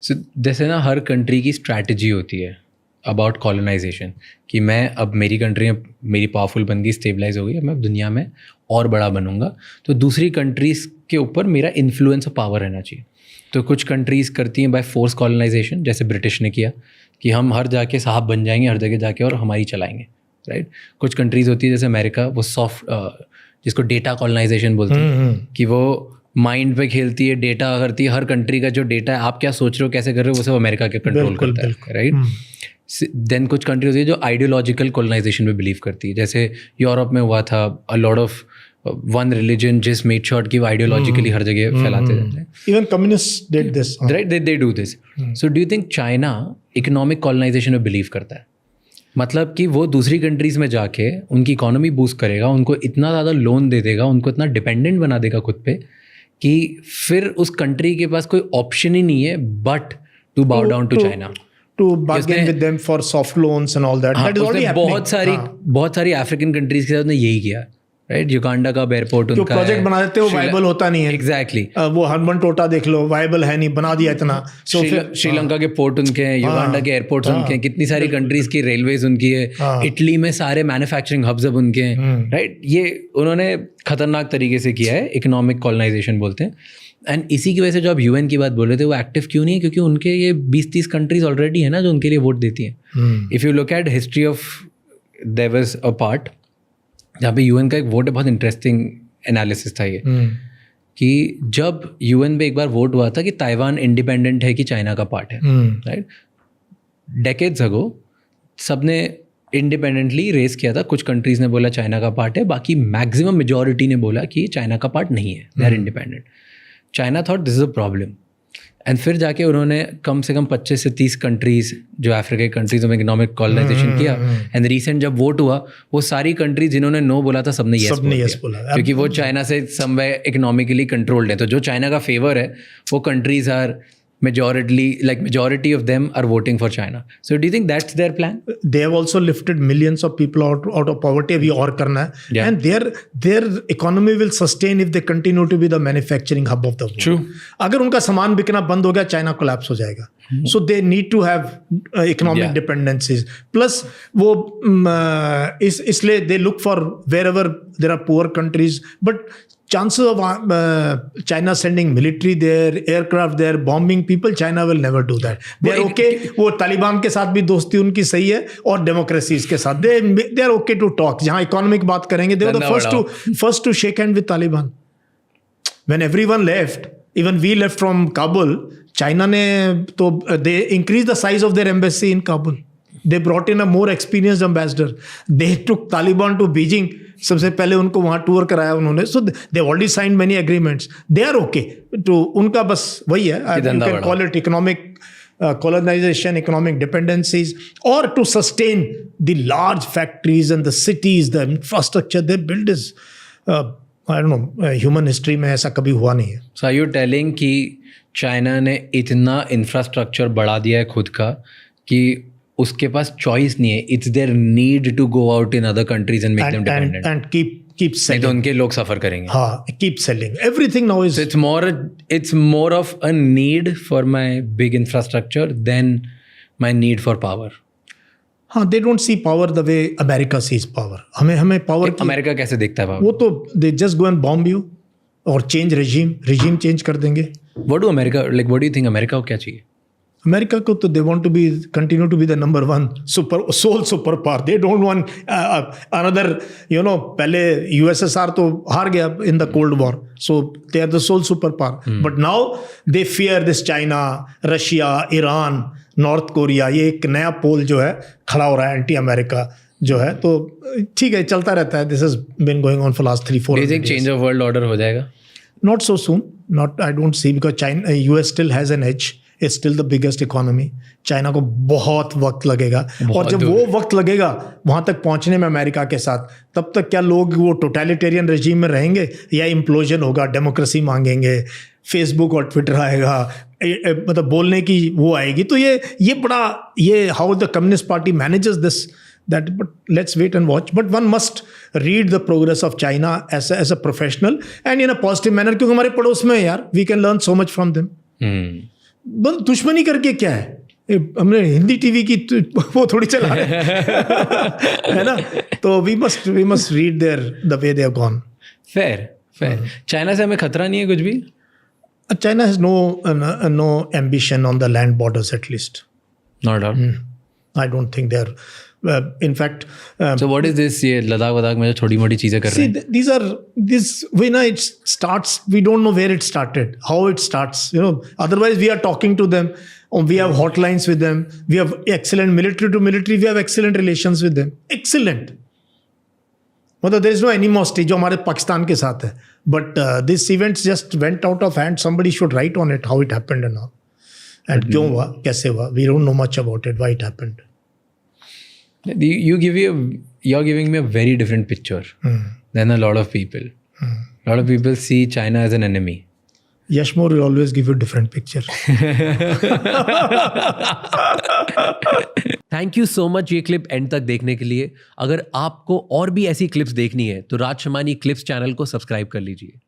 सो जैसे ना हर कंट्री की स्ट्रैटेजी होती है अबाउट कॉलोनाइजेशन कि मैं अब मेरी कंट्री मेरी पावरफुल बन गई, स्टेबलाइज हो गई, अब मैं दुनिया में और बड़ा बनूंगा, तो दूसरी कंट्रीज़ के ऊपर मेरा इन्फ्लुएंस और पावर रहना चाहिए। तो कुछ कंट्रीज़ करती हैं बाय फोर्स कॉलोनाइजेशन, जैसे ब्रिटिश ने किया कि हम हर जाके साहब बन जाएंगे हर जगह जाके और हमारी चलाएंगे, राइट। कुछ कंट्रीज़ होती है जैसे अमेरिका, वो सॉफ्ट जिसको डेटा कॉलोनाइजेशन बोलते हैं कि वो माइंड पे खेलती है, डेटा करती है, हर कंट्री का जो डेटा है आप क्या सोच रहे हो, कैसे कर रहे हो, वो सब अमेरिका के कंट्रोल करता है, राइट। देन कुछ कंट्री होती है जो आइडियोलॉजिकल कॉलोनाइजेशन में बिलीव करती है, जैसे यूरोप में हुआ था a lot of one religion जिस मेड श्योर कि वो आइडियोलॉजिकली हर जगह फैलाते रहते हैं। Even communist did this, right, they do this. So do you think China economic colonisation में बिलीव करता है? मतलब कि वो दूसरी कंट्रीज़ में जाके उनकी इकोनॉमी बूस्ट करेगा, उनको इतना ज़्यादा लोन दे देगा, उनको इतना डिपेंडेंट बना देगा खुद पे कि फिर उस कंट्री के पास कोई ऑप्शन ही नहीं है but to bow down to China, to bargain with them for soft loans and all that. That is already happening. बहुत सारी अफ्रीकन कंट्रीज के साथ उसने यही किया, राइट। युगांडा का एयरपोर्ट उनका प्रोजेक्ट बना देते हो, वायबल होता नहीं है। एग्जैक्टली वो हरमन टोटा देख लो, वायबल है नहीं, बना दिया इतना। सो श्रीलंका के पोर्ट उनके हैं, युगांडा के एयरपोर्ट्स उनके हैं, कितनी सारी कंट्रीज की रेलवेज उनकी है, इटली में सारे मैन्युफैक्चरिंग हब्स अब उनके हैं, राइट। ये उन्होंने खतरनाक तरीके से किया है, इकोनॉमिक कॉलोनाइजेशन बोलते हैं। एंड इसी की वजह से जो आप यूएन की बात बोल रहे थे, वो एक्टिव क्यों नहीं है? क्योंकि उनके ये 20-30 कंट्रीज ऑलरेडी है ना जो उनके लिए वोट देती हैं। If you look at history of, there was a part जहाँ पे यूएन का एक वोट है, बहुत इंटरेस्टिंग एनालिसिस था ये कि जब यूएन में एक बार वोट हुआ था कि ताइवान इंडिपेंडेंट है कि चाइना का पार्ट है, राइट। डेकेड्स अगो सबने इंडिपेंडेंटली रेस किया था, कुछ कंट्रीज ने बोला चाइना का पार्ट है, बाकी मैक्सिमम मेजॉरिटी ने बोला कि चाइना का पार्ट नहीं है, they are independent. China thought this is a problem, and फिर जाके उन्होंने कम से कम 25 से 30 कंट्रीज जो अफ्रीका की कंट्रीज में इकोनॉमिक कॉलोनाइजेशन किया। एंड रिसेंट जब वोट हुआ, वो सारी कंट्रीज जिन्होंने नो बोला था सबने यस बोला, क्योंकि वो चाइना से समवे इकोनॉमिकली कंट्रोल्ड है। तो जो चाइना का फेवर है वो countries are majority of them are voting for China. So do you think that's their plan? They have also lifted millions of people out of poverty. अभी और करना है, yeah. And their economy will sustain if they continue to be the manufacturing hub of the world. True. अगर उनका सामान बिकना बंद हो गया, चाइना कोलैप्स हो जाएगा. So they need to have economic dependencies. Plus वो इसलिए they look for wherever there are poor countries, but chances of China sending military there, aircraft there, bombing people, China will never do that. They are okay. वो तालिबान के साथ भी दोस्ती उनकी सही है और डेमोक्रेसीज के साथ they are okay to talk. जहाँ इकोनॉमिक बात करेंगे, they were the first to shake hand with Taliban. When everyone left, even we left from Kabul, China ने तो they increased the size of their embassy in Kabul. They brought in a more experienced ambassador. They took Taliban to Beijing. सबसे पहले उनको वहाँ tour कराया उन्होंने. So they already signed many agreements. They are okay. तो उनका बस वही है. You can call it economic colonization, economic dependencies, or to sustain the large factories and the cities, the infrastructure they build is, I don't know, human history में ऐसा कभी हुआ नहीं है. So are you telling कि China ने इतना infrastructure बढ़ा दिया है खुद का कि उसके पास चॉइस नहीं है, it's there need to go out in other countries and make them dependent and keep selling. तो उनके लोग सफर करेंगे. हाँ, keep selling everything now is. It's more of a need for my big infrastructure than my need for power. हाँ, they don't see power the way America sees power. हमें power. America कैसे देखता है पावर? वो तो they just go and bomb you और change regime change कर देंगे. What do America like? What do you think America को क्या चाहिए? अमेरिका को तो they want to be continue to be the number one super power. They don't want another, पहले USSR तो हार गया in the cold war, so they are the sole super power. But now they fear this China, Russia, Iran, North Korea. ये एक नया पोल जो है खड़ा हो रहा है, एंटी अमेरिका जो है. तो ठीक है, चलता रहता है. This has been going on for last 3-4 years. Change of world order हो जाएगा? Not so soon. I don't see, because China, US still has an edge. It's still the biggest economy. China को बहुत वक्त लगेगा, और जब वो वक्त लगेगा वहाँ तक पहुँचने में अमेरिका के साथ, तब तक क्या लोग वो टोटलिटेरियन रेजिम में रहेंगे या इम्प्लोजन होगा, डेमोक्रेसी मांगेंगे, फेसबुक और ट्विटर आएगा, मतलब बोलने की वो आएगी. तो ये बड़ा how the communist party manages this. That, but let's wait and watch. But one must read the progress of China as a professional and in a positive manner, क्योंकि हमारे पड़ोस में है यार. We can learn so much from them. बस दुश्मनी करके क्या है, हमने हिंदी टीवी की वो थोड़ी चला रहे है ना. तो we must read there the way they have gone. Fair. China से हमें खतरा नहीं है कुछ भी? China has no ambition on the land borders, at least. Not at all. I don't think they're. In fact, so what is this? ये लद्दाख वद्दाख में जो छोटी मोटी चीजें कर रहे हैं. this when it starts, we don't know where it started, how it starts. Otherwise we are talking to them. We have hotlines with them. We have excellent military to military. We have excellent relations with them. Excellent. मतलब there is no animosity जो हमारे पाकिस्तान के साथ है. But this event just went out of hand. Somebody should write on it how it happened and all. And क्यों हुआ, कैसे हुआ? We don't know much about it. Why it happened? You're giving me a very different picture than a lot of people. A lot of people see China as an enemy. Yashmore will always give you a different picture. Thank you so much ये clip and तक देखने के लिए. अगर आपको और भी ऐसी क्लिप्स देखनी है तो राज शमानी क्लिप्स चैनल को सब्सक्राइब कर लीजिए.